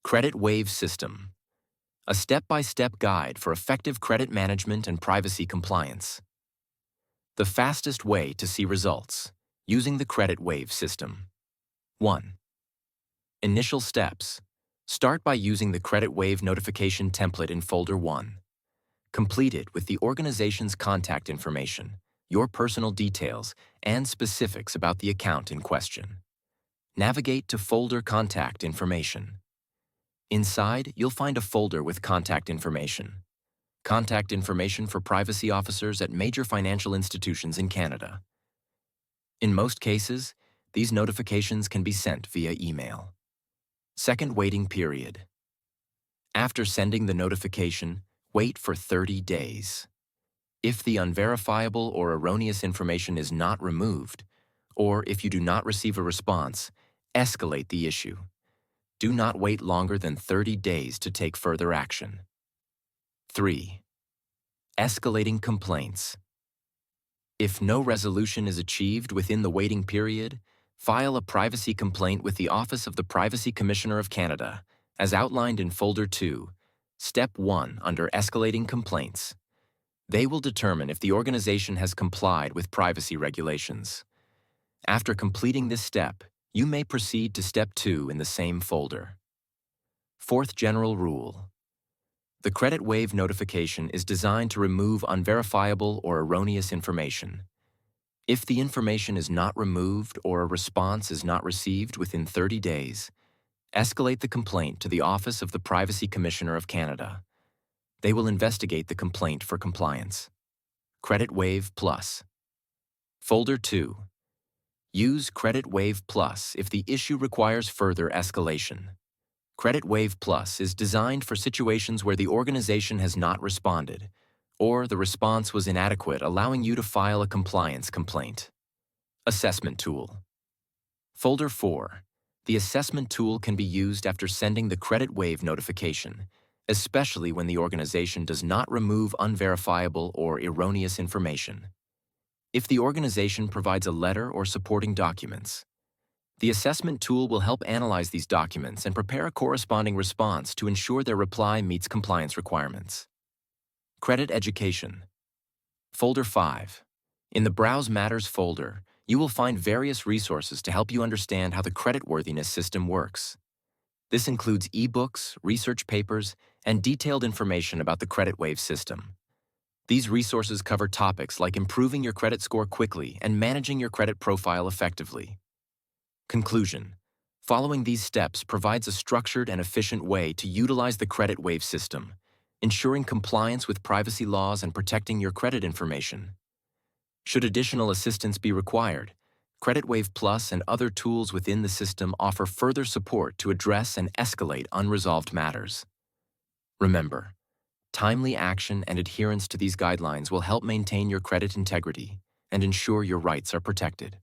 Credit Wave System, a step-by-step guide for effective credit management and privacy compliance. The fastest way to see results using the Credit Wave System. 1. Initial steps. Start by using the Credit Wave notification template in Folder 1. Complete it with the organization's contact information, your personal details, and specifics about the account in question. Navigate to Folder Contact Information. Inside, you'll find a folder with contact information. Contact information for privacy officers at major financial institutions in Canada. In most cases, these notifications can be sent via email. Second waiting period. After sending the notification, wait for 30 days. If the unverifiable or erroneous information is not removed, or if you do not receive a response, escalate the issue. Do not wait longer than 30 days to take further action. 3. Escalating complaints. If no resolution is achieved within the waiting period, file a privacy complaint with the Office of the Privacy Commissioner of Canada, as outlined in Folder 2, Step 1 under Escalating Complaints. They will determine if the organization has complied with privacy regulations. After completing this step, you may proceed to Step 2 in the same folder. Fourth general rule. The Credit Wave notification is designed to remove unverifiable or erroneous information. If the information is not removed or a response is not received within 30 days, escalate the complaint to the Office of the Privacy Commissioner of Canada. They will investigate the complaint for compliance. Credit Wave Plus. Folder 2. Use Credit Wave Plus if the issue requires further escalation. Credit Wave Plus is designed for situations where the organization has not responded, or the response was inadequate, allowing you to file a compliance complaint. Assessment Tool. Folder 4. The assessment tool can be used after sending the Credit Wave notification, especially when the organization does not remove unverifiable or erroneous information. If the organization provides a letter or supporting documents, the assessment tool will help analyze these documents and prepare a corresponding response to ensure their reply meets compliance requirements. Credit Education. Folder 5. In the Browse Matters folder, you will find various resources to help you understand how the creditworthiness system works. This includes ebooks, research papers, and detailed information about the Credit Wave system. These resources cover topics like improving your credit score quickly and managing your credit profile effectively. Conclusion. Following these steps provides a structured and efficient way to utilize the Credit Wave system, ensuring compliance with privacy laws and protecting your credit information. Should additional assistance be required, Credit Wave Plus and other tools within the system offer further support to address and escalate unresolved matters. Remember, timely action and adherence to these guidelines will help maintain your credit integrity and ensure your rights are protected.